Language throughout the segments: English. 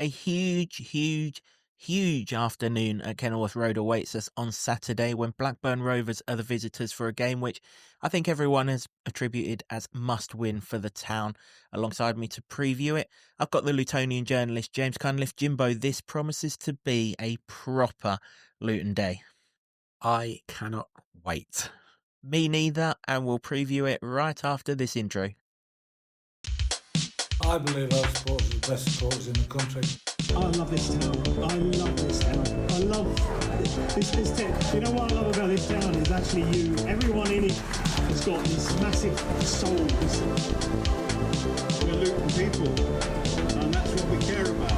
A huge afternoon at Kenilworth Road awaits us on Saturday when Blackburn Rovers are the visitors for a game which I think everyone has attributed as must win for the town. Alongside me to preview it, I've got the Lutonian journalist James Cunliffe. Jimbo, this promises to be a proper Luton day. I cannot wait. Me neither, and we'll preview it right after this intro. I believe our supporters are the best supporters in the country. I love this town. I love this town. I love this town. You know what I love about this town is actually you. Everyone in it has got this massive soul. We're Luton people, and that's what we care about.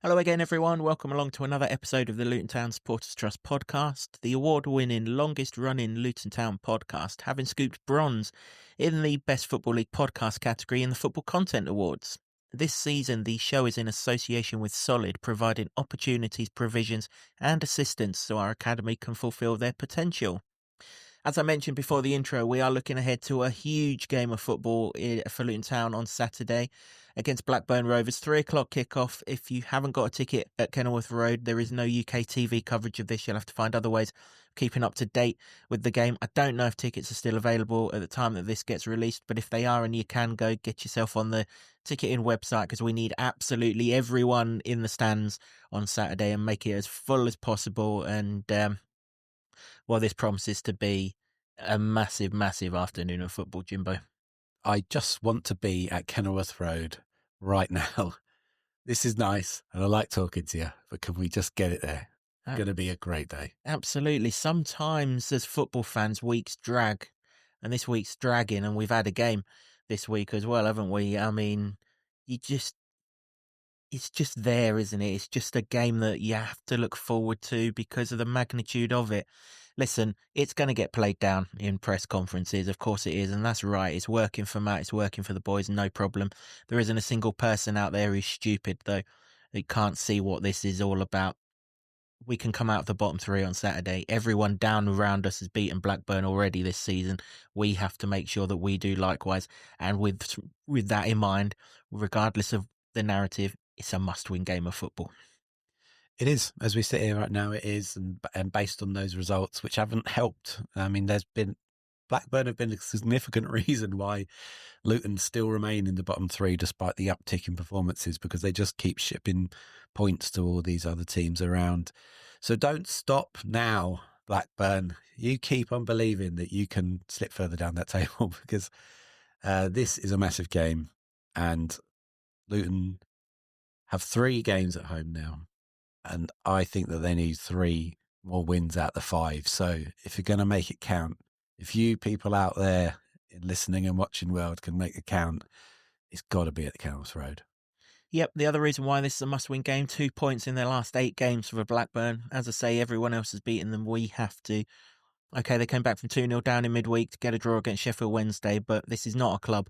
Hello again, everyone. Welcome along to another episode of the Luton Town Supporters Trust podcast, the award-winning, longest-running Luton Town podcast, having scooped bronze in the Best Football League podcast category in the Football Content Awards. This season, the show is in association with Solid, providing opportunities, provisions, and assistance so our academy can fulfil their potential. As I mentioned before the intro, we are looking ahead to a huge game of football for Luton Town on Saturday against Blackburn Rovers, 3 o'clock kickoff. If you haven't got a ticket at Kenilworth Road, there is no UK TV coverage of this. You'll have to find other ways of keeping up to date with the game. I don't know if tickets are still available at the time that this gets released, but if they are and you can go, get yourself on the ticketing website because we need absolutely everyone in the stands on Saturday and make it as full as possible. And well, this promises to be a massive afternoon of football, Jimbo. I just want to be at Kenilworth Road right now. This is nice, and I like talking to you, but can we just get it there? It's going to be a great day. Absolutely. Sometimes as football fans, weeks drag, and this week's dragging, and we've had a game this week as well, haven't we? I mean, it's just there, isn't it? It's just a game that you have to look forward to because of the magnitude of it. Listen, it's going to get played down in press conferences. Of course it is. And that's right. It's working for Matt. It's working for the boys. No problem. There isn't a single person out there who's stupid, though, that can't see what this is all about. We can come out of the bottom three on Saturday. Everyone down around us has beaten Blackburn already this season. We have to make sure that we do likewise. And with that in mind, regardless of the narrative, it's a must-win game of football. It is. As we sit here right now, it is. And based on those results, which haven't helped. I mean, Blackburn have been a significant reason why Luton still remain in the bottom three, despite the uptick in performances, because they just keep shipping points to all these other teams around. So don't stop now, Blackburn. You keep on believing that you can slip further down that table because this is a massive game. And Luton have 3 games at home now. And I think that they need 3 more wins out of the 5. So if you're going to make it count, if you people out there in listening and watching world can make it count, it's got to be at the Kenilworth Road. Yep, the other reason why this is a must-win game, 2 points in their last 8 games for Blackburn. As I say, everyone else has beaten them. We have to. Okay, they came back from 2-0 down in midweek to get a draw against Sheffield Wednesday, but this is not a club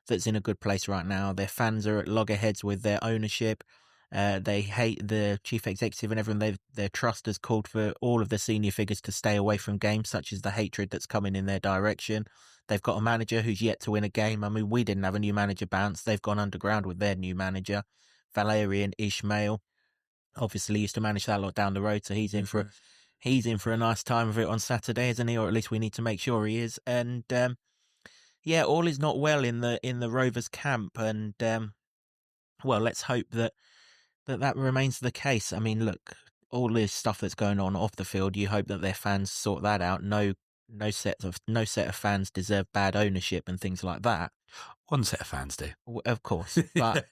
that's in a good place right now. Their fans are at loggerheads with their ownership. They hate the chief executive and everyone. Their trust has called for all of the senior figures to stay away from games, such as the hatred that's coming in their direction. They've got a manager who's yet to win a game. I mean, we didn't have a new manager bounce. They've gone underground with their new manager, Valerian Ismail. Obviously used to manage that lot down the road, so he's in for a nice time of it on Saturday, isn't he? Or at least we need to make sure he is. And yeah, all is not well in the Rovers camp. And well, let's hope that remains the case. I mean, look, all this stuff that's going on off the field, you hope that their fans sort that out. No set of fans deserve bad ownership and things like that. One set of fans do, of course, but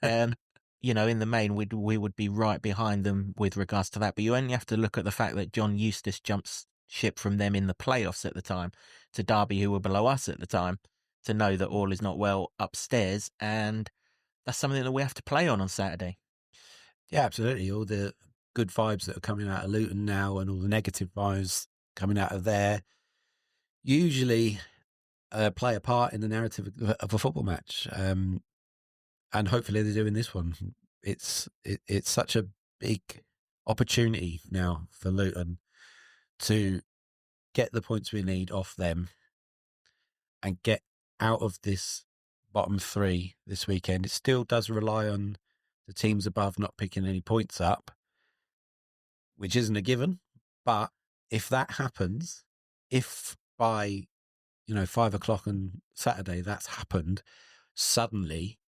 you know, in the main, we would be right behind them with regards to that. But you only have to look at the fact that John Eustace jumps ship from them in the playoffs at the time to Derby, who were below us at the time, to know that all is not well upstairs, and that's something that we have to play on Saturday. Yeah, absolutely. All the good vibes that are coming out of Luton now and all the negative vibes coming out of there usually play a part in the narrative of a football match. And hopefully they're doing this one. It's such a big opportunity now for Luton to get the points we need off them and get out of this bottom three this weekend. It still does rely on the teams above not picking any points up, which isn't a given. But if that happens, if by 5 o'clock on Saturday that's happened, suddenly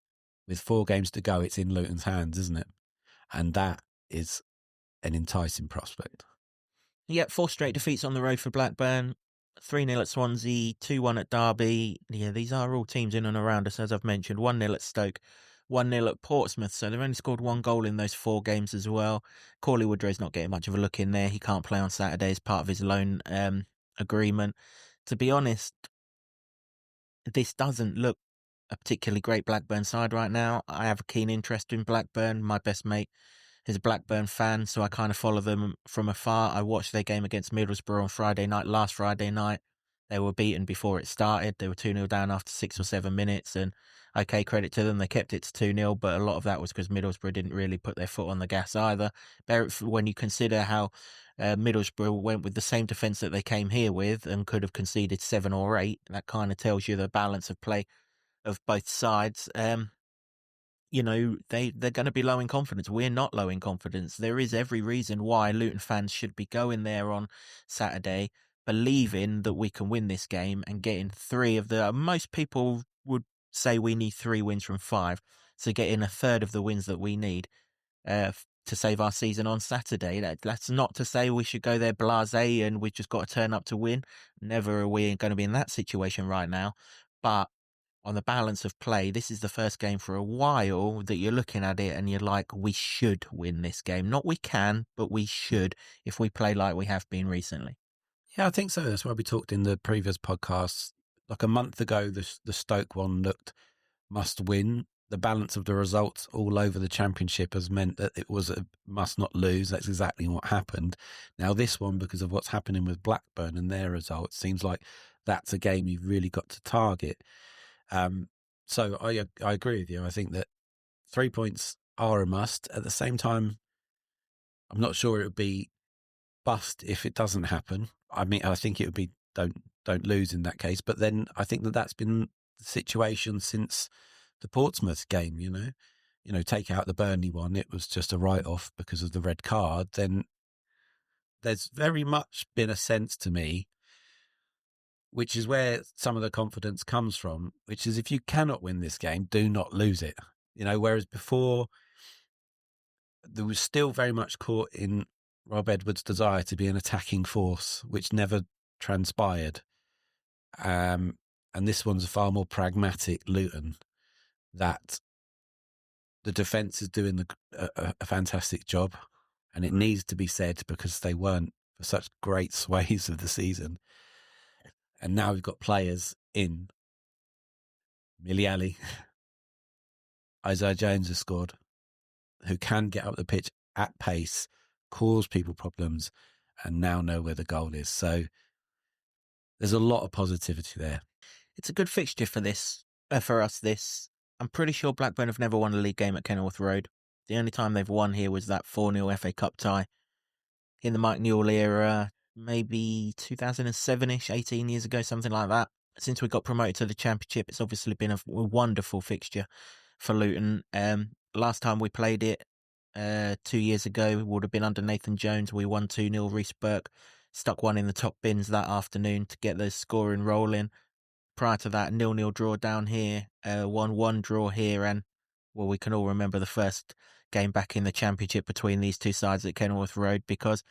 with 4 games to go, it's in Luton's hands, isn't it? And that is an enticing prospect. Yep, 4 straight defeats on the road for Blackburn. 3-0 at Swansea, 2-1 at Derby. Yeah, these are all teams in and around us, as I've mentioned. 1-0 at Stoke, 1-0 at Portsmouth. So they've only scored 1 goal in those 4 games as well. Corley Woodrow's not getting much of a look in there. He can't play on Saturday as part of his loan agreement. To be honest, this doesn't look a particularly great Blackburn side right now. I have a keen interest in Blackburn. My best mate is a Blackburn fan, so I kind of follow them from afar. I watched their game against Middlesbrough on last Friday night. They were beaten before it started. They were 2-0 down after 6 or 7 minutes, and okay, credit to them, they kept it to 2-0, but a lot of that was because Middlesbrough didn't really put their foot on the gas either. When you consider how Middlesbrough went with the same defence that they came here with and could have conceded 7 or 8, that kind of tells you the balance of play of both sides. They're going to be low in confidence. We're not low in confidence. There is every reason why Luton fans should be going there on Saturday, believing that we can win this game and getting 3 of the... Most people would say we need 3 wins from 5, so getting a third of the wins that we need to save our season on Saturday. That's not to say we should go there blasé and we've just got to turn up to win. Never are we going to be in that situation right now. But on the balance of play, this is the first game for a while that you're looking at it and you're like, we should win this game. Not we can, but we should if we play like we have been recently. Yeah, I think so. That's why we talked in the previous podcasts. Like a month ago, the Stoke one looked must win. The balance of the results all over the Championship has meant that it was a must not lose. That's exactly what happened. Now this one, because of what's happening with Blackburn and their results, seems like that's a game you've really got to target. So I agree with you. I think that 3 points are a must. At the same time, I'm not sure it would be bust if it doesn't happen. I mean, I think it would be don't lose in that case. But then I think that's been the situation since the Portsmouth game. Take out the Burnley one, it was just a write-off because of the red card. Then there's very much been a sense to me, which is where some of the confidence comes from, which is if you cannot win this game, do not lose it. Whereas before, there was still very much caught in Rob Edwards' desire to be an attacking force, which never transpired. And this one's a far more pragmatic Luton, that the defence is doing a fantastic job, and it needs to be said because they weren't for such great sways of the season. And now we've got players in. Miliali, Isaiah Jones has scored, who can get up the pitch at pace, cause people problems, and now know where the goal is. So there's a lot of positivity there. It's a good fixture for us. I'm pretty sure Blackburn have never won a league game at Kenilworth Road. The only time they've won here was that 4-0 FA Cup tie in the Mike Newell era, maybe 2007-ish, 18 years ago, something like that. Since we got promoted to the Championship, it's obviously been a wonderful fixture for Luton. Last time we played it 2 years ago would have been under Nathan Jones. We won 2-0. Reece Burke stuck one in the top bins that afternoon to get the scoring rolling. Prior to that, 0-0 draw down here, 1-1 draw here, and well, we can all remember the first game back in the Championship between these two sides at Kenilworth Road, because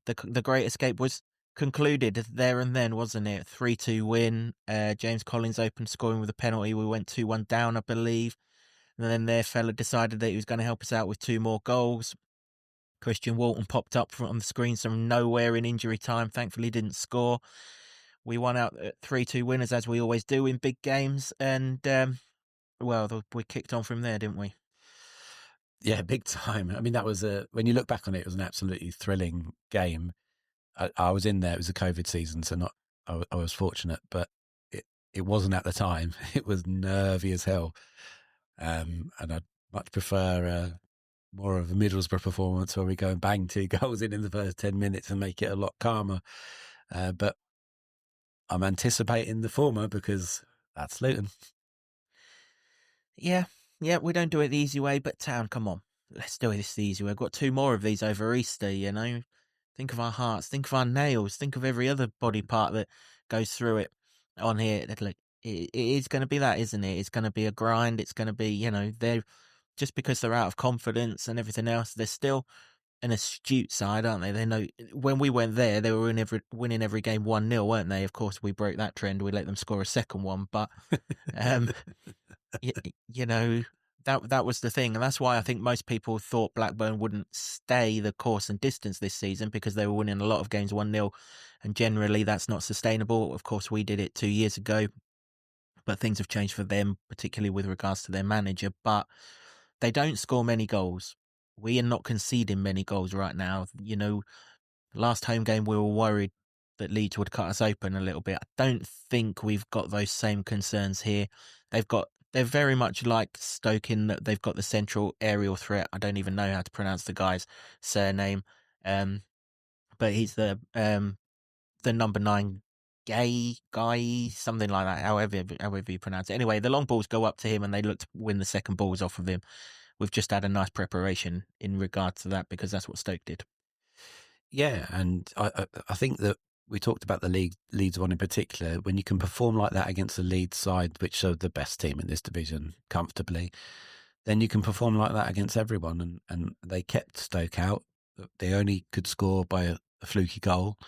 the Great Escape was concluded there and then, wasn't it? 3-2 win. James Collins opened scoring with a penalty. We went 2-1 down, I believe. And then their fella decided that he was going to help us out with 2 more goals. Christian Walton popped up on the screens from nowhere in injury time. Thankfully didn't score. We won out 3-2 winners, as we always do in big games. And, we kicked on from there, didn't we? Yeah, big time. I mean, that was when you look back on it, it was an absolutely thrilling game. I was in there. It was a COVID season, so I was fortunate, but it wasn't at the time. It was nervy as hell. And I'd much prefer more of a Middlesbrough performance where we go and bang 2 goals in the first 10 minutes and make it a lot calmer. But I'm anticipating the former because that's Luton. Yeah, we don't do it the easy way, but Town, come on. Let's do this the easy way. We've got 2 more of these over Easter, you know. Think of our hearts, think of our nails, think of every other body part that goes through it on here. Look, it is going to be that, isn't it? It's going to be a grind. It's going to be, you know, they're just because they're out of confidence and everything else, they're still an astute side, aren't they? They know when we went there, they were winning every game 1-0, weren't they? Of course, we broke that trend. We let them score a second one, but you know, that was the thing, and that's why I think most people thought Blackburn wouldn't stay the course and distance this season because they were winning a lot of games 1-0, and generally that's not sustainable. Of course, we did it 2 years ago, but things have changed for them, particularly with regards to their manager. But they don't score many goals. We are not conceding many goals right now. You know, last home game we were worried that Leeds would cut us open a little bit. I don't think we've got those same concerns here. They're very much like Stoke in that they've got the central aerial threat. I don't even know how to pronounce the guy's surname, but he's the number 9 guy, something like that. However you pronounce it. Anyway, the long balls go up to him, and they look to win the second balls off of him. We've just had a nice preparation in regard to that because that's what Stoke did. Yeah, and I think that we talked about the Leeds one in particular. When you can perform like that against the Leeds side, which are the best team in this division comfortably, then you can perform like that against everyone. And they kept Stoke out. They only could score by a fluky goal.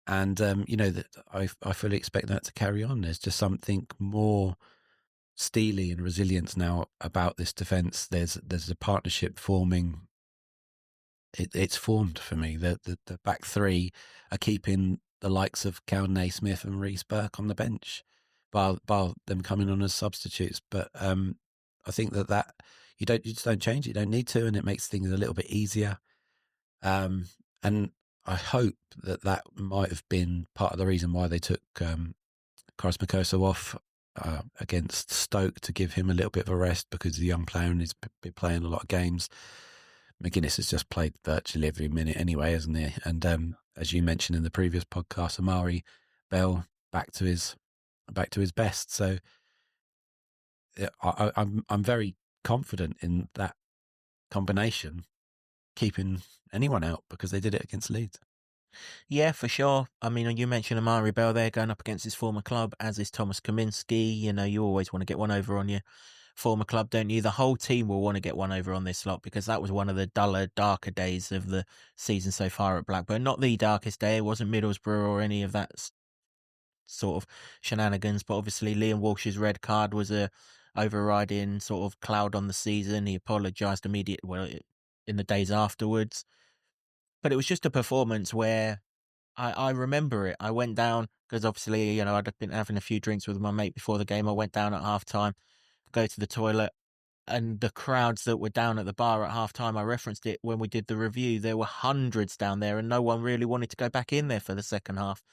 And, you know, that I fully expect that to carry on. There's just something more steely and resilience now about this defence. There's a partnership forming. It's formed for me. The back three are keeping the likes of Cowdenay Smith and Reece Burke on the bench, bar them coming on as substitutes. But I think that you just don't change it. You don't need to, and it makes things a little bit easier. And I hope that might have been part of the reason why they took Koris Makoso off against Stoke, to give him a little bit of a rest, because the young player and he's been playing a lot of games. McGuinness has just played virtually every minute anyway, hasn't he? And as you mentioned in the previous podcast, Amari'i Bell back to his best. So yeah, I'm very confident in that combination keeping anyone out, because they did it against Leeds. Yeah, for sure. I mean, you mentioned Amari'i Bell there going up against his former club, as is Thomas Kaminski. You know, you always want to get one over on your former club, don't you? The whole team will want to get one over on this lot, because that was one of the duller, darker days of the season so far at Blackburn. Not the darkest day. It wasn't Middlesbrough or any of that sort of shenanigans, but obviously Liam Walsh's red card was a overriding sort of cloud on the season. He apologised immediately, in the days afterwards. But it was just a performance where I remember it. I went down, because obviously, you know, I'd been having a few drinks with my mate before the game. I went down at half-time, go to the toilet, and the crowds that were down at the bar at half-time, I referenced it when we did the review, there were hundreds down there, and no one really wanted to go back in there for the second half.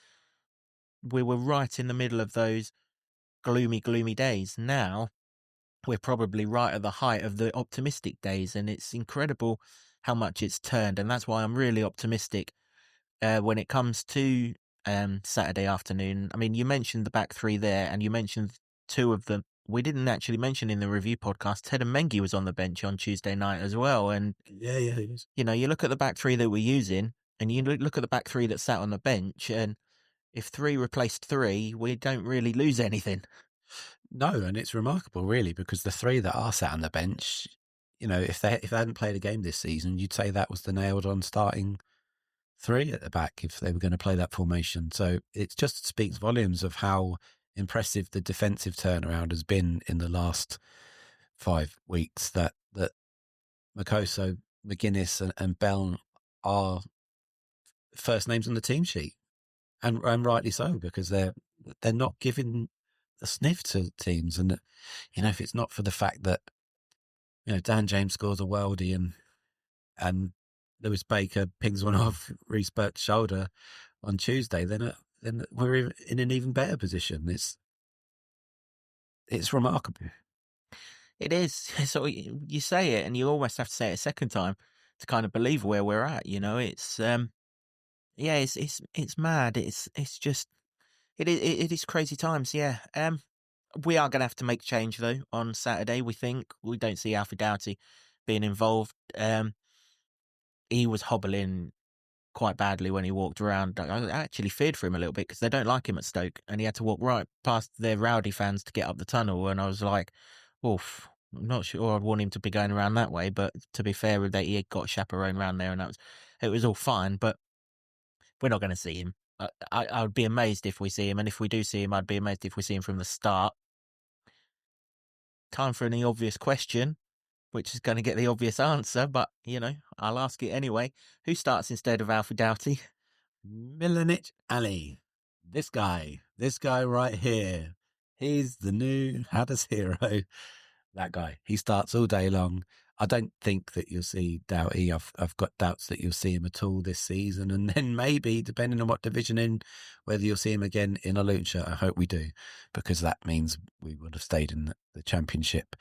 We were right in the middle of those gloomy days. Now, we're probably right at the height of the optimistic days, and it's incredible how much it's turned, and that's why I'm really optimistic when it comes to Saturday afternoon. I mean, you mentioned the back three there, and you mentioned 2 of them. We didn't actually mention in the review podcast, Ted and Mengi was on the bench on Tuesday night as well. And yeah, he is. You know, you look at the back three that we're using, and you look at the back three that sat on the bench, and if 3 replaced 3, we don't really lose anything. No, and it's remarkable, really, because the 3 that are sat on the bench, you know, if they hadn't played a game this season, you'd say that was the nailed-on starting 3 at the back if they were going to play that formation. So it just speaks volumes of how impressive the defensive turnaround has been in the last 5 weeks. That Makoso, McGuinness, and Bell are first names on the team sheet, and rightly so, because they're not giving a sniff to teams. And you know, if it's not for the fact that, you know, Dan James scores a worldie and Lewis Baker pings one off Reece Burke's shoulder on Tuesday, then we're in an even better position. It's remarkable. It is. So you say it, and you almost have to say it a second time to kind of believe where we're at. It's yeah, it's mad. It's just it is crazy times. Yeah. We are going to have to make change though on Saturday. We don't see Alfie Doughty being involved. He was hobbling quite badly when he walked around. I actually feared for him a little bit because they don't like him at Stoke, and he had to walk right past their rowdy fans to get up the tunnel. And I was like, oof, I'm not sure I'd want him to be going around that way. But to be fair, he had got chaperone around there, and it was all fine. But we're not going to see him. I would be amazed if we see him, and if we do see him, I'd be amazed if we see him from the start. Time for any obvious question, which is going to get the obvious answer, but, I'll ask it anyway. Who starts instead of Alfie Doughty? Milanic Ali. This guy right here. He's the new Hatters hero. That guy. He starts all day long. I don't think that you'll see Doughty. I've got doubts that you'll see him at all this season. And then maybe, depending on what division whether you'll see him again in a Luton shirt. I hope we do, because that means we would have stayed in the Championship.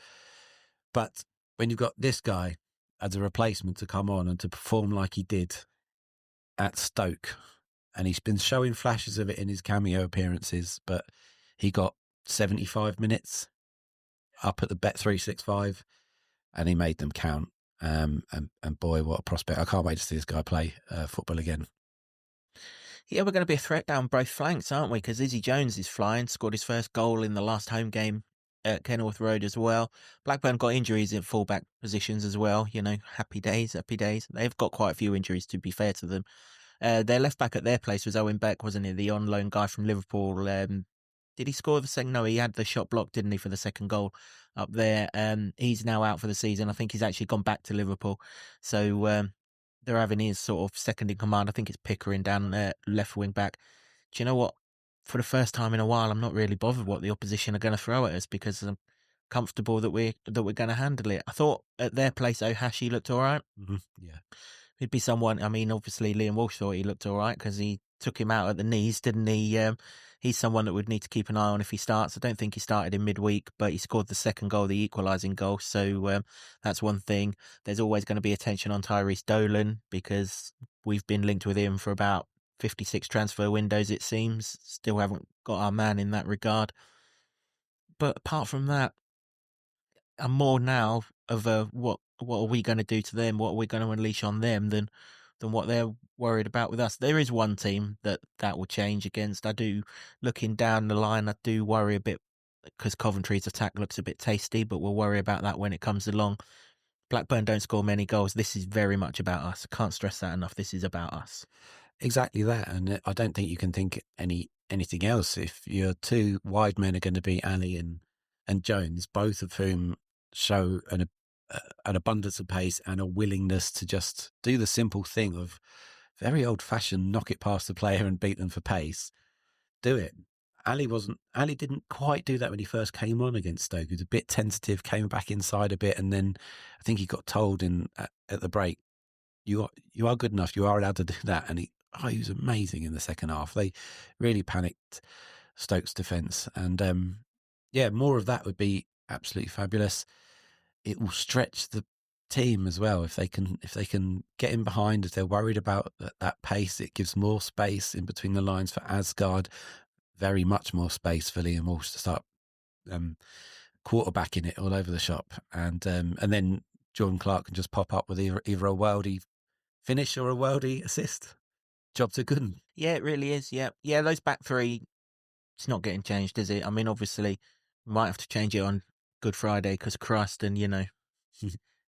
But when you've got this guy as a replacement to come on and to perform like he did at Stoke, and he's been showing flashes of it in his cameo appearances, but he got 75 minutes up at the Bet365 and he made them count. And boy, what a prospect. I can't wait to see this guy play football again. Yeah, we're going to be a threat down both flanks, aren't we? Because Izzy Jones is flying, scored his first goal in the last home game at Kenilworth Road as well. Blackburn got injuries in fullback positions as well. Happy days. They've got quite a few injuries, to be fair to them. Their left back at their place was Owen Beck, wasn't he? The on-loan guy from Liverpool. Did he score the second? No, he had the shot blocked, didn't he, for the second goal up there. He's now out for the season. I think he's actually gone back to Liverpool. So they're having his sort of second in command. I think it's Pickering down left wing back. Do you know what? For the first time in a while, I'm not really bothered what the opposition are going to throw at us, because I'm comfortable that we're going to handle it. I thought at their place, Ohashi looked all right. Mm-hmm. Yeah. He'd be someone, obviously Liam Walsh thought he looked all right because he took him out at the knees, didn't he? He's someone that we'd need to keep an eye on if he starts. I don't think he started in midweek, but he scored the second goal, the equalising goal. So that's one thing. There's always going to be attention on Tyrese Dolan, because we've been linked with him for about 56 transfer windows, it seems. Still haven't got our man in that regard. But apart from that, I'm more now of what are we going to do to them? What are we going to unleash on them than what they're worried about with us? There is one team that will change against. I do, looking down the line, I do worry a bit, because Coventry's attack looks a bit tasty, but we'll worry about that when it comes along. Blackburn don't score many goals. This is very much about us. I can't stress that enough. This is about us. Exactly that. And I don't think you can think anything else. If your two wide men are going to be Ali and Jones, both of whom show an abundance of pace and a willingness to just do the simple thing of very old-fashioned knock it past the player and beat them for pace, do it. Ali didn't quite do that when he first came on against Stoke. He was a bit tentative, came back inside a bit, and then I think he got told at the break, you are good enough, you are allowed to do that. And he was amazing in the second half. They really panicked Stoke's defence, and more of that would be absolutely fabulous. It will stretch the team as well if they can get in behind. If they're worried about that pace, it gives more space in between the lines for Asgard, very much more space for Liam Walsh to start quarterbacking it all over the shop, and then Jordan Clark can just pop up with either a worldy finish or a worldy assist. Jobs are good. Yeah, it really is. Yeah, those back three, it's not getting changed, is it? Obviously, we might have to change it on Good Friday, because Christ, and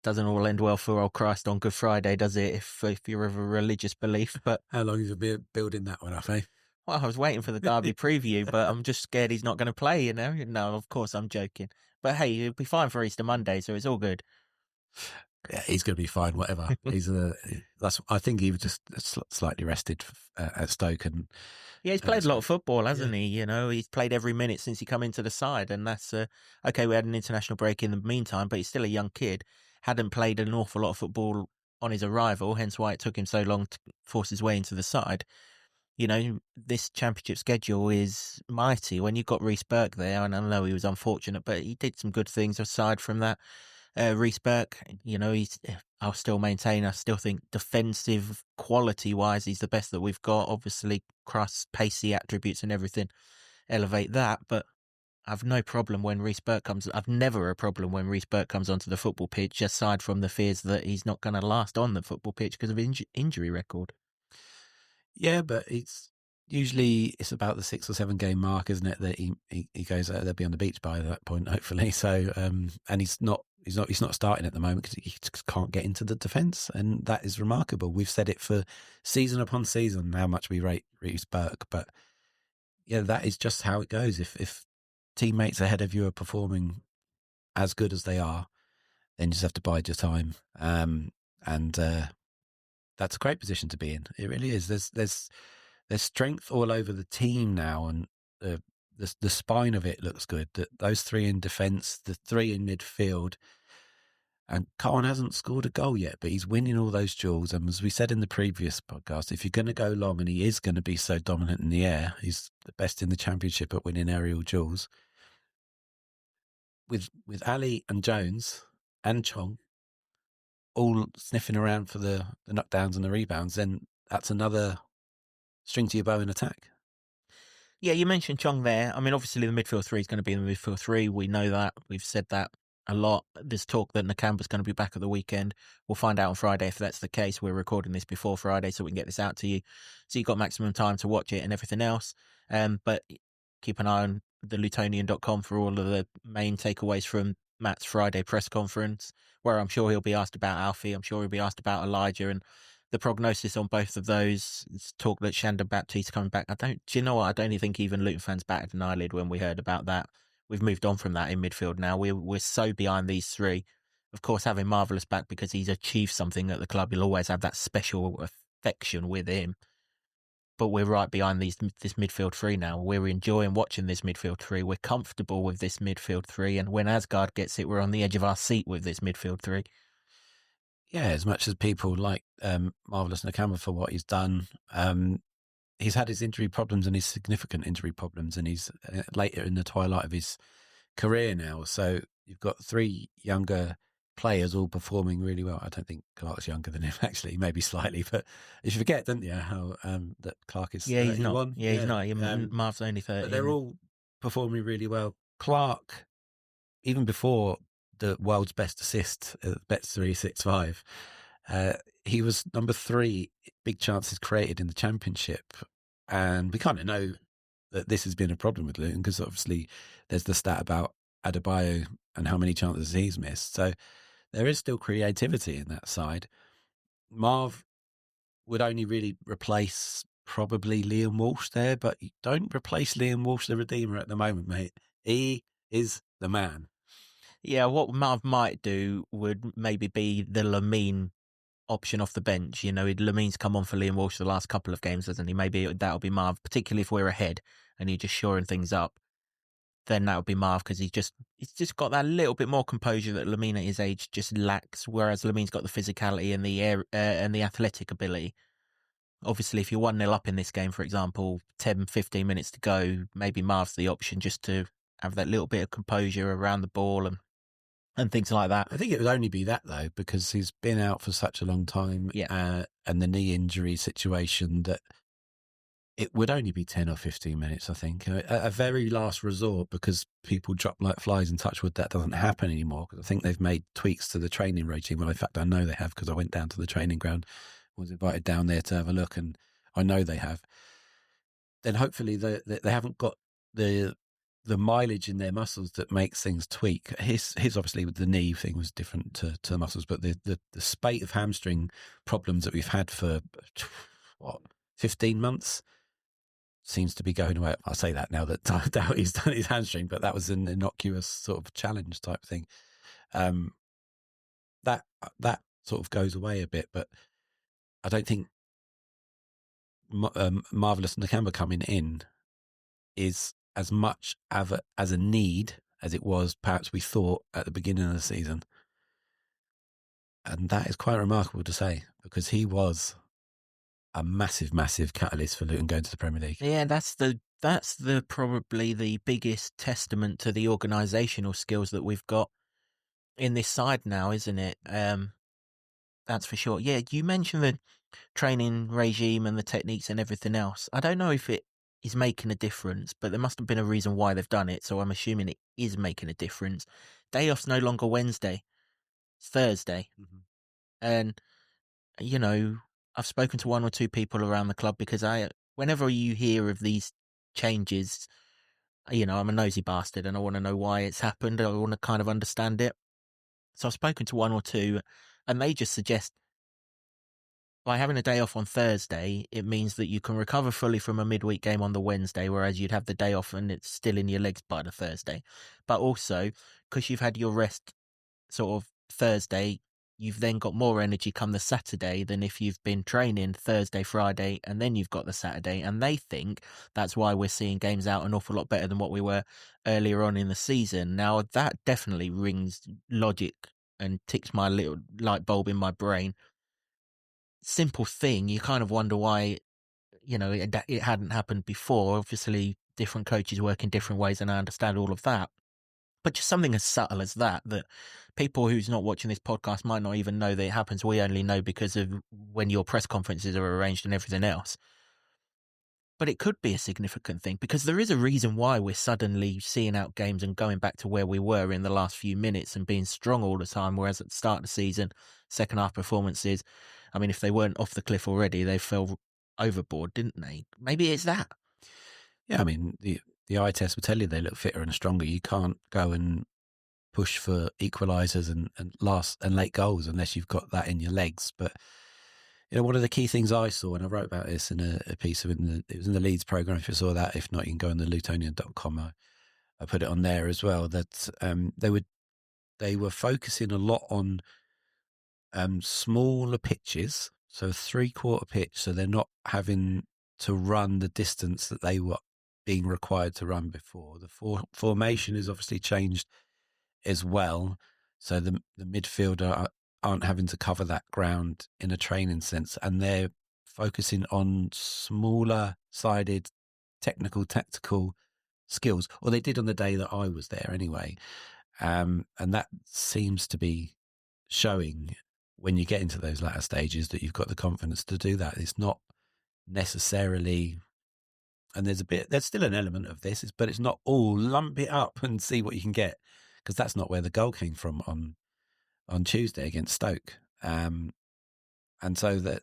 doesn't all end well for old Christ on Good Friday, does it? If you're of a religious belief. But how long have you been building that one up, eh? Well, I was waiting for the Derby preview, but I'm just scared he's not going to play. No, of course I'm joking. But hey, he'll be fine for Easter Monday, so it's all good. Yeah, he's going to be fine. Whatever. I think he was just slightly rested at Stoke, and he's played a lot of football, hasn't he? He's played every minute since he come into the side, and that's okay. We had an international break in the meantime, but he's still a young kid. Hadn't played an awful lot of football on his arrival, hence why it took him so long to force his way into the side. this championship schedule is mighty. When you've got Reece Burke there, and I know he was unfortunate, but he did some good things aside from that. Reece Burke, I'll still maintain, I still think defensive quality-wise, he's the best that we've got. Obviously, pacey attributes and everything elevate that, but I've no problem when Reece Burke comes. I've never a problem when Reece Burke comes onto the football pitch, aside from the fears that he's not going to last on the football pitch because of injury record. Yeah, but it's about the 6 or 7 game mark, isn't it? That he goes out, they'll be on the beach by that point, hopefully. So, and he's not starting at the moment because he just can't get into the defence, and that is remarkable. We've said it for season upon season how much we rate Reece Burke, but yeah, that is just how it goes. If teammates ahead of you are performing as good as they are, then you just have to bide your time. And that's a great position to be in. It really is. There's strength all over the team now, and the spine of it looks good. Those 3 in defence, the 3 in midfield, and Khan hasn't scored a goal yet, but he's winning all those duels. And as we said in the previous podcast, if you're going to go long, and he is going to be so dominant in the air, he's the best in the championship at winning aerial duels. With Ali and Jones and Chong all sniffing around for the knockdowns and the rebounds, then that's another string to your bow in attack. Yeah, you mentioned Chong there. I mean, obviously the midfield 3 is going to be in the midfield 3. We know that. We've said that a lot. There's talk that Nakamba's going to be back at the weekend. We'll find out on Friday if that's the case. We're recording this before Friday so we can get this out to you. So you've got maximum time to watch it and everything else. But keep an eye on the Lutonian.com for all of the main takeaways from Matt's Friday press conference, where I'm sure he'll be asked about Alfie. I'm sure he'll be asked about Elijah and the prognosis on both of those. It's talk that Shandon Baptiste coming back. Do you know what? I don't even think even Luton fans batted an eyelid when we heard about that. We've moved on from that in midfield now. We're so behind these 3. Of course, having Marvellous back because he's achieved something at the club. You'll always have that special affection with him. But we're right behind this midfield 3 now. We're enjoying watching this midfield 3. We're comfortable with this midfield 3. And when Asgard gets it, we're on the edge of our seat with this midfield 3. Yeah, as much as people like Marvellous Nakamba for what he's done, he's had his injury problems and his significant injury problems, and he's later in the twilight of his career now. So you've got 3 younger players all performing really well. I don't think Clark's younger than him, actually, maybe slightly, but you forget, don't you, how that Clark is 31? He's not. Yeah, he's not. Marv's only 30. But they're all performing really well. Clark, even before the world's best assist at Bet365, he was number 3 big chances created in the championship, and we kind of know that this has been a problem with Luton because obviously there's the stat about Adebayo and how many chances he's missed, so there is still creativity in that side. Marv would only really replace probably Liam Walsh there, but you don't replace Liam Walsh the Redeemer at the moment, mate. He is the man. Yeah, what Marv might do would maybe be the Lamine option off the bench. Lamine's come on for Liam Walsh the last couple of games, hasn't he? Maybe that'll be Marv, particularly if we're ahead and you're just shoring things up. Then that would be Marv because he's just got that little bit more composure that Lamine at his age just lacks. Whereas Lamine's got the physicality and the athletic ability. Obviously, if you're 1-0 up in this game, for example, 10, 15 minutes to go, maybe Marv's the option just to have that little bit of composure around the ball and things like that. I think it would only be that, though, because he's been out for such a long time, and the knee injury situation, that it would only be 10 or 15 minutes, I think. A very last resort, because people drop like flies in touch wood, that doesn't happen anymore, because I think they've made tweaks to the training regime. Well, in fact, I know they have, because I went down to the training ground, was invited down there to have a look, and I know they have. Then hopefully they haven't got the mileage in their muscles that makes things tweak. His obviously with the knee thing was different to the muscles, but the spate of hamstring problems that we've had for 15 months seems to be going away. I'll say that now that Doughty's done his hamstring, but that was an innocuous sort of challenge type thing. That sort of goes away a bit, but I don't think Marvellous Nakamba coming in is as much as a need as it was perhaps we thought at the beginning of the season. And that is quite remarkable to say, because he was a massive, massive catalyst for Luton going to the Premier League. Yeah, that's the probably the biggest testament to the organisational skills that we've got in this side now, isn't it? That's for sure. Yeah, you mentioned the training regime and the techniques and everything else. I don't know if it is making a difference, but there must have been a reason why they've done it. So I'm assuming it is making a difference. Day off's no longer Wednesday, it's Thursday. Mm-hmm. And, you know, I've spoken to one or two people around the club because whenever you hear of these changes, you know, I'm a nosy bastard and I want to know why it's happened. I want to kind of understand it. So I've spoken to one or two and they just suggest by having a day off on Thursday, it means that you can recover fully from a midweek game on the Wednesday, whereas you'd have the day off and it's still in your legs by the Thursday. But also, because you've had your rest sort of Thursday, you've then got more energy come the Saturday than if you've been training Thursday, Friday, and then you've got the Saturday. And they think that's why we're seeing games out an awful lot better than what we were earlier on in the season. Now, that definitely rings logic and ticks my little light bulb in my brain. Simple thing, you kind of wonder why, you know, it hadn't happened before. Obviously, different coaches work in different ways, and I understand all of that. But just something as subtle as that people who's not watching this podcast might not even know that it happens. We only know because of when your press conferences are arranged and everything else. But it could be a significant thing because there is a reason why we're suddenly seeing out games and going back to where we were in the last few minutes and being strong all the time. Whereas at the start of the season, second half performances, I mean, if they weren't off the cliff already, they fell overboard, didn't they? Maybe it's that. Yeah, I mean, the eye test will tell you they look fitter and stronger. You can't go and push for equalisers and late goals unless you've got that in your legs. But you know, one of the key things I saw, and I wrote about this in a piece it was in the Leeds programme. If you saw that, if not, you can go on the Lutonian.com. I put it on there as well. That they were focusing a lot on smaller pitches, so 3/4 pitch, so they're not having to run the distance that they were being required to run before. The formation is obviously changed as well, so the midfielder aren't having to cover that ground in a training sense, and they're focusing on smaller sided technical tactical skills, or they did on the day that I was there anyway, and that seems to be showing when you get into those latter stages that you've got the confidence to do that. It's not necessarily, and there's still an element of this, but it's not all lump it up and see what you can get, because that's not where the goal came from on Tuesday against Stoke. And so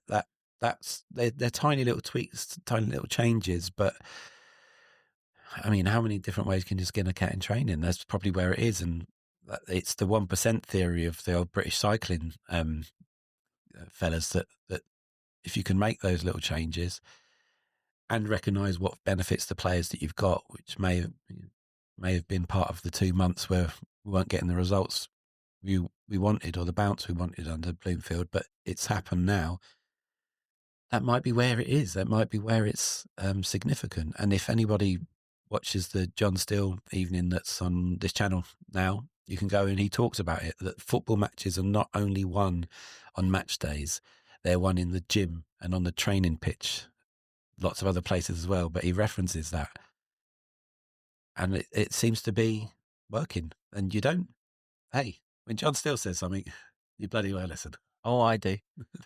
that's they're tiny little tweaks, tiny little changes, but I mean, how many different ways can you skin a cat in training? That's probably where it is, and it's the 1% theory of the old British cycling fellas that if you can make those little changes and recognise what benefits the players that you've got, which may have been part of the 2 months where we weren't getting the results we wanted or the bounce we wanted under Bloomfield, but it's happened now. That might be where it is. That might be where it's significant. And if anybody watches the John Steele evening that's on this channel now, you can go and he talks about it, that football matches are not only won on match days, they're won in the gym and on the training pitch, lots of other places as well, but he references that. And it seems to be working. And you don't, hey, when John Steele says something, you bloody well listen. Oh, I do.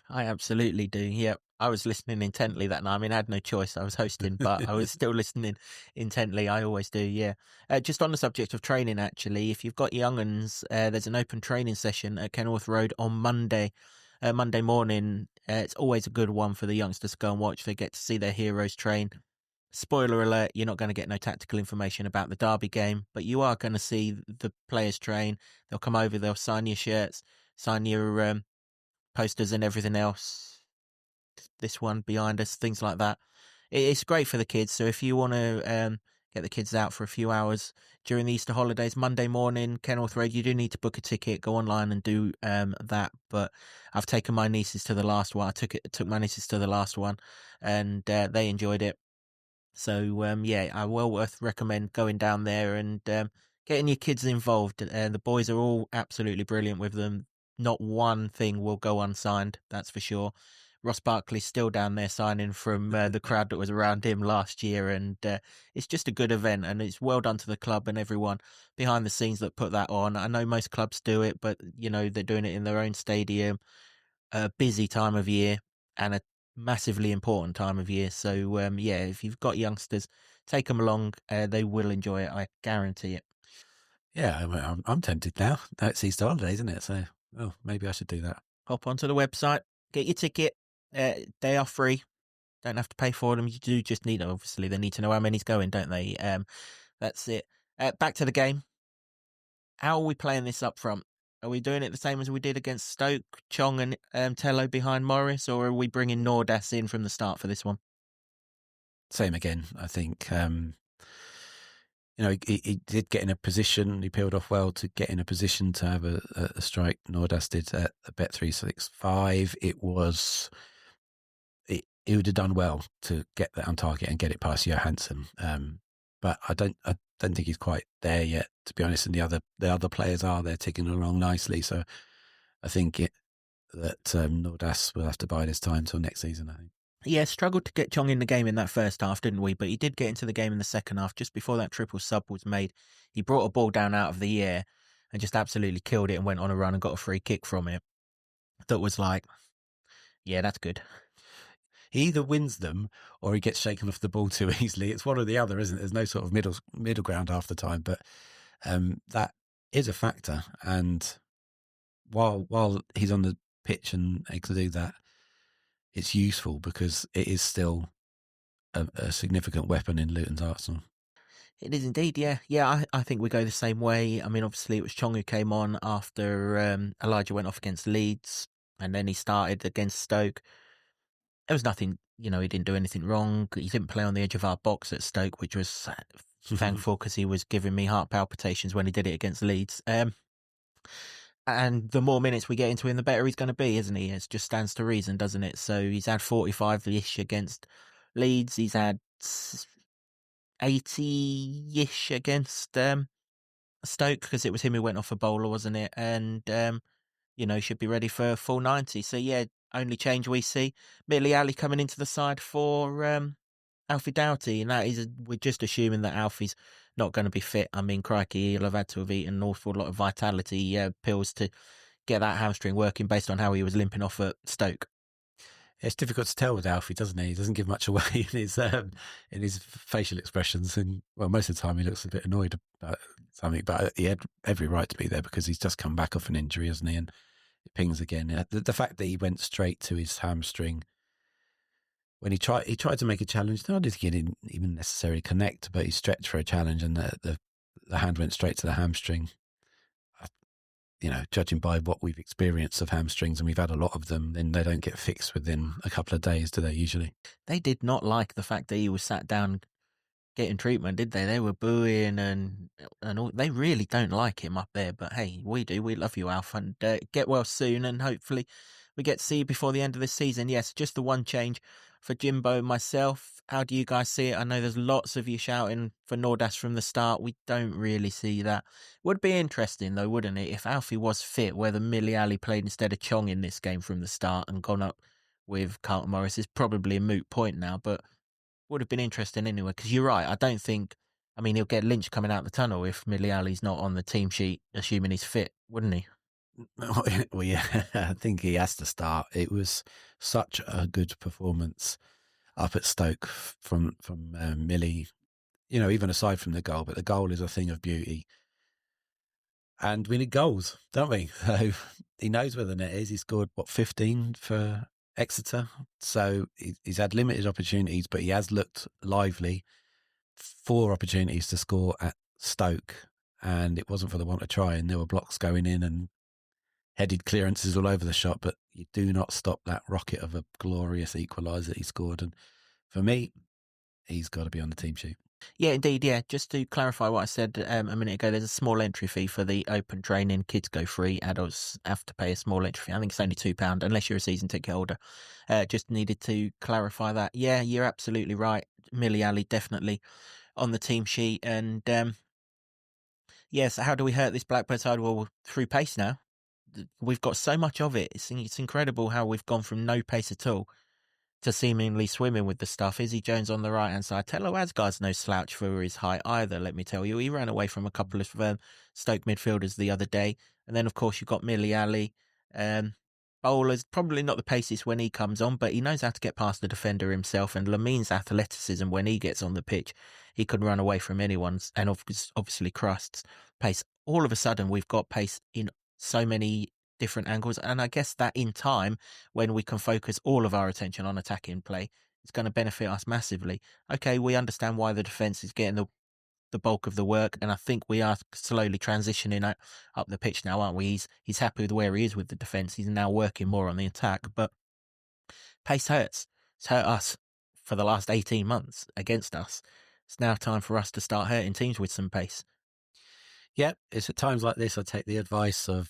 I absolutely do. Yeah. I was listening intently that night. I mean, I had no choice. I was hosting, but I was still listening intently. I always do, yeah. Just on the subject of training, actually, if you've got young uns, there's an open training session at Kenilworth Road on Monday morning. It's always a good one for the youngsters to go and watch. They get to see their heroes train. Spoiler alert, you're not going to get no tactical information about the derby game, but you are going to see the players train. They'll come over, they'll sign your shirts, sign your posters and everything else. This one behind us, things like that. It's great for the kids. So if you want to get the kids out for a few hours during the Easter holidays, Monday morning, Kenilworth Road, you do need to book a ticket. Go online and do that. But I've taken my nieces to the last one. I took my nieces to the last one, and they enjoyed it. So yeah, I well recommend going down there and getting your kids involved. The boys are all absolutely brilliant with them. Not one thing will go unsigned, that's for sure. Ross Barkley's still down there signing from the crowd that was around him last year, and it's just a good event, and it's well done to the club and everyone behind the scenes that put that on. I know most clubs do it, but they're doing it in their own stadium, a busy time of year and a massively important time of year. So if you've got youngsters, take them along. They will enjoy it. I guarantee it. Yeah, I'm tempted now. It's Easter holidays, isn't it? So, maybe I should do that. Hop onto the website, get your ticket. They are free. Don't have to pay for them. You do just need, obviously, they need to know how many's going, don't they? That's it. Back to the game. How are we playing this up front? Are we doing it the same as we did against Stoke, Chong and Tello behind Morris, or are we bringing Nordas in from the start for this one? Same again, I think. He did get in a position. He peeled off well to get in a position to have a strike. Nordas did at the Bet365. He would have done well to get that on target and get it past Johansson. But I don't think he's quite there yet, to be honest. And the other players are. They're ticking along nicely. So I think that Nordas will have to bide his time till next season, I think. Yeah, struggled to get Chong in the game in that first half, didn't we? But he did get into the game in the second half. Just before that triple sub was made, he brought a ball down out of the air and just absolutely killed it and went on a run and got a free kick from it. That was like, yeah, that's good. He either wins them or he gets shaken off the ball too easily. It's one or the other, isn't it? There's no sort of middle ground half the time. But that is a factor. And while he's on the pitch and able to do that, it's useful because it is still a significant weapon in Luton's arsenal. It is indeed, yeah. Yeah, I think we go the same way. I mean, obviously it was Chong who came on after Elijah went off against Leeds, and then he started against Stoke. There was nothing, he didn't do anything wrong. He didn't play on the edge of our box at Stoke, which was thankful because he was giving me heart palpitations when he did it against Leeds. And the more minutes we get into him, the better he's going to be, isn't he? It just stands to reason, doesn't it? So he's had 45-ish against Leeds. He's had 80-ish against Stoke because it was him who went off a bowler, wasn't it? And, should be ready for full 90. So, yeah, only change we see. Millie Ali coming into the side for Alfie Doughty. And that is, we're just assuming that Alfie's not going to be fit. I mean, crikey, he'll have had to have eaten an awful lot of vitality pills to get that hamstring working based on how he was limping off at Stoke. It's difficult to tell with Alfie, doesn't he? He doesn't give much away in his facial expressions. And, well, most of the time he looks a bit annoyed about something, but he had every right to be there because he's just come back off an injury, hasn't he? And it pings again. The fact that he went straight to his hamstring when he tried to make a challenge, I didn't think he didn't even necessarily connect, but he stretched for a challenge and the hand went straight to the hamstring. Judging by what we've experienced of hamstrings, and we've had a lot of them, then they don't get fixed within a couple of days, do they, usually? They did not like the fact that he was sat down getting treatment, did they? They were booing and all. They really don't like him up there, but hey, we do. We love you, Alf, and get well soon, and hopefully we get to see you before the end of this season. Yes, just the one change for Jimbo, myself. How do you guys see it? I know there's lots of you shouting for Nordas from the start. We don't really see that. Would be interesting though, wouldn't it, if Alfie was fit, whether Millie Ali played instead of Chong in this game from the start and gone up with Carlton Morris is probably a moot point now, but would have been interesting anyway, because you're right. I don't think, he'll get Lynch coming out the tunnel if Millie Ali's not on the team sheet, assuming he's fit, wouldn't he? Well, yeah, I think he has to start. It was such a good performance up at Stoke from Millie, even aside from the goal, but the goal is a thing of beauty. And we need goals, don't we? So he knows where the net is. He scored, 15 for Exeter? So he's had limited opportunities, but he has looked lively. 4 opportunities to score at Stoke, and it wasn't for the want of trying. There were blocks going in and headed clearances all over the shot, but you do not stop that rocket of a glorious equaliser he scored. And for me, he's got to be on the team sheet. Yeah, indeed, yeah. Just to clarify what I said a minute ago, there's a small entry fee for the open training. Kids go free. Adults have to pay a small entry fee. I think it's only £2, unless you're a season ticket holder. Just needed to clarify that. Yeah, you're absolutely right. Millie Ali definitely on the team sheet. And yes, how do we hurt this Blackburn side? Well, through pace now. We've got so much of it. It's incredible how we've gone from no pace at all to seemingly swimming with the stuff. Izzy Jones on the right-hand side. Tello Asgard's no slouch for his height either, let me tell you. He ran away from a couple of Stoke midfielders the other day. And then, of course, you've got Millie Ali. Bowler's probably not the paciest when he comes on, but he knows how to get past the defender himself. And Lamin's athleticism when he gets on the pitch, he can run away from anyone's. And obviously Crust's pace. All of a sudden, we've got pace in so many different angles, and I guess that in time, when we can focus all of our attention on attacking play, it's going to benefit us massively. Okay, we understand why the defence is getting the bulk of the work, and I think we are slowly transitioning up the pitch now, aren't we? He's happy with where he is with the defence. He's now working more on the attack, but pace hurts. It's hurt us for the last 18 months against us. It's now time for us to start hurting teams with some pace. Yeah, it's at times like this I take the advice of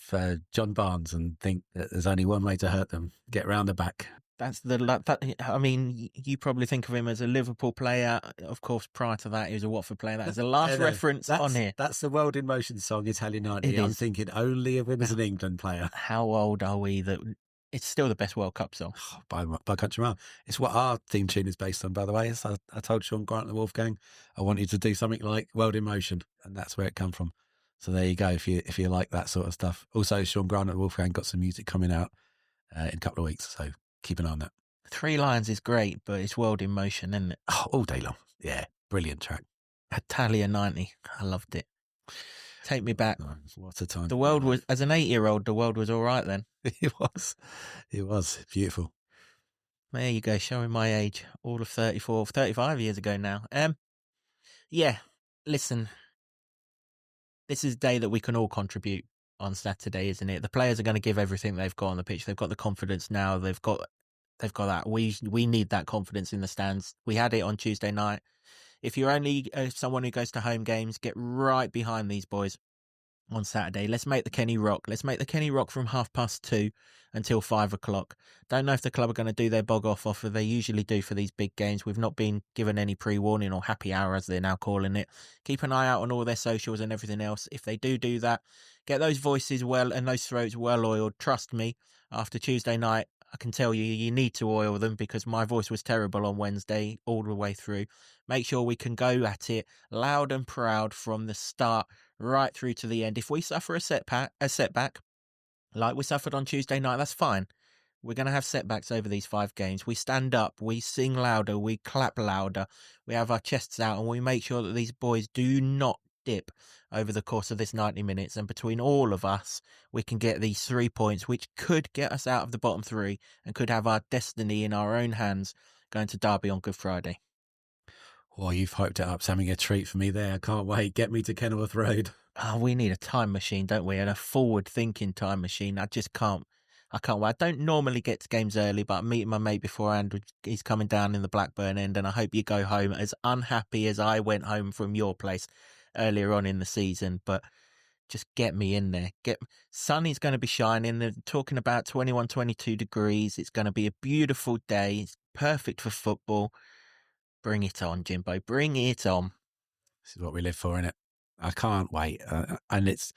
John Barnes and think that there's only one way to hurt them: get round the back. I mean, you probably think of him as a Liverpool player. Of course, prior to that, he was a Watford player. That is the last reference on here. That's the World in Motion song, Italian 90. I'm thinking only of him as an England player. How old are we that it's still the best World Cup song? By country mile. It's what our theme tune is based on, by the way. So I told Sean Grant and the Wolfgang I wanted to do something like World in Motion, and that's where it come from. So there you go, if you like that sort of stuff. Also, Sean Grant and the Wolfgang got some music coming out in a couple of weeks, so keep an eye on that. Three Lions is great, but it's World in Motion, isn't it? Oh, all day long. Yeah, brilliant track. Italia 90. I loved it. Take me back. Oh, what a time. The world was, as an 8-year-old, the world was all right then. It was beautiful. There you go, showing my age. All of 35 years ago now. Yeah, listen. This is a day that we can all contribute on Saturday, isn't it? The players are going to give everything they've got on the pitch. They've got the confidence now. They've got that. We need that confidence in the stands. We had it on Tuesday night. If you're only someone who goes to home games, get right behind these boys on Saturday. Let's make the Kenny rock. Let's make the Kenny rock from 2:30 until 5 o'clock. Don't know if the club are going to do their bog off offer. They usually do for these big games. We've not been given any pre-warning or happy hour, as they're now calling it. Keep an eye out on all their socials and everything else. If they do that, get those voices well and those throats well oiled. Trust me, after Tuesday night, I can tell you need to oil them, because my voice was terrible on Wednesday all the way through. Make sure we can go at it loud and proud from the start right through to the end. If we suffer a setback like we suffered on Tuesday night, that's fine. We're going to have setbacks over these 5 games. We stand up, we sing louder, we clap louder, we have our chests out, and we make sure that these boys do not dip over the course of this 90 minutes. And between all of us, we can get these 3 points, which could get us out of the bottom 3 and could have our destiny in our own hands going to Derby on Good Friday. Well, you've hyped it up. It's having a treat for me there. I can't wait. Get me to Kenilworth Road. Oh, we need a time machine, don't we? And a forward-thinking time machine. I can't wait. I don't normally get to games early, but I'm meeting my mate beforehand. He's coming down in the Blackburn end, and I hope you go home as unhappy as I went home from your place earlier on in the season. But just get me in there. Sun is going to be shining. They're talking about 21, 22 degrees. It's going to be a beautiful day. It's perfect for football. Bring it on, Jimbo. Bring it on. This is what we live for, innit? I can't wait. And it's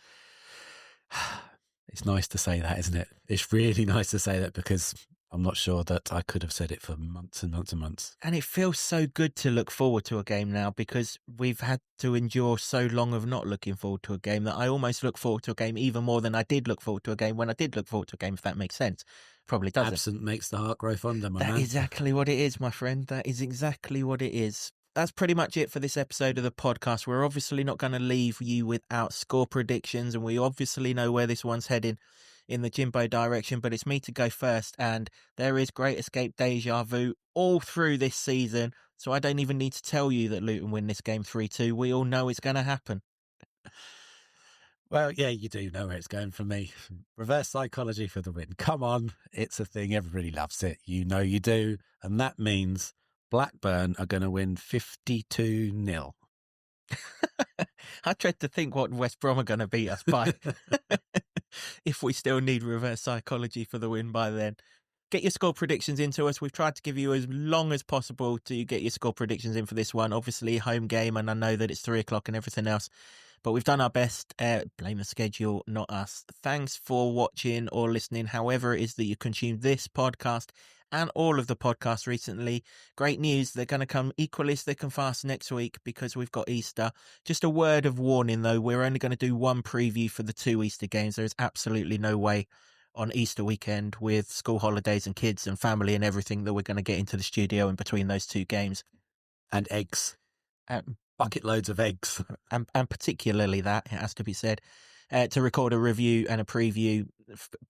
nice to say that, isn't it? It's really nice to say that, because I'm not sure that I could have said it for months and months and months. And it feels so good to look forward to a game now, because we've had to endure so long of not looking forward to a game that I almost look forward to a game even more than I did look forward to a game when I did look forward to a game, if that makes sense. Probably doesn't. Absent makes the heart grow fonder, my man. That is exactly what it is, my friend. That is exactly what it is. That's pretty much it for this episode of the podcast. We're obviously not going to leave you without score predictions, and we obviously know where this one's heading in the Jimbo direction, but it's me to go first, and there is Great Escape deja vu all through this season, so I don't even need to tell you that Luton win this game 3-2. We all know it's going to happen. Well, yeah, you do know where it's going from me. Reverse psychology for the win. Come on, it's a thing. Everybody loves it. You know you do. And that means Blackburn are going to win 52-0. I dread to think what West Brom are going to beat us by. If we still need reverse psychology for the win by then. Get your score predictions into us. We've tried to give you as long as possible to get your score predictions in for this one. Obviously, home game, and I know that it's 3 o'clock and everything else, but we've done our best. Blame the schedule, not us. Thanks for watching or listening, however it is that you consume this podcast and all of the podcasts recently. Great news, they're going to come equally thick and fast next week because we've got Easter. Just a word of warning though, we're only going to do one preview for the 2 Easter games. There is absolutely no way on Easter weekend with school holidays and kids and family and everything that we're going to get into the studio in between those 2 games. And eggs. Bucket loads of eggs. And particularly that, it has to be said, to record a review and a preview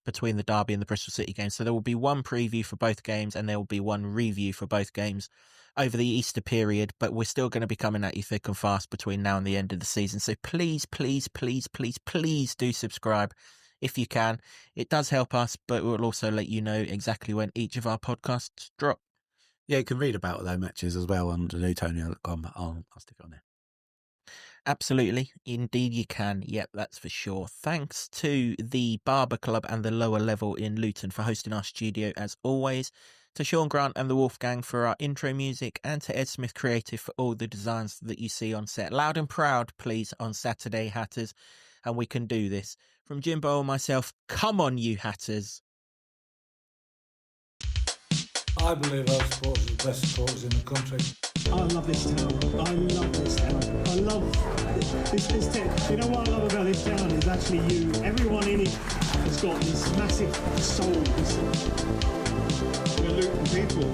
between the Derby and the Bristol City games. So there will be one preview for both games and there will be one review for both games over the Easter period, but we're still going to be coming at you thick and fast between now and the end of the season. So please, please, please, please, please do subscribe if you can. It does help us, but it will also let you know exactly when each of our podcasts drop. Yeah, you can read about those matches as well on Lutonian.com. I'll stick it on there. Absolutely. Indeed you can. Yep, that's for sure. Thanks to the Barber Club and the Lower Level in Luton for hosting our studio as always. To Sean Grant and the Wolfgang for our intro music, and to Ed Smith Creative for all the designs that you see on set. Loud and proud, please, on Saturday, Hatters. And we can do this. From Jimbo and myself, come on, you Hatters. I believe our supporters are the best supporters in the country. I love this town. I love this town. I love this town. You know what I love about this town is actually you. Everyone in it has got this massive soul. The Luton people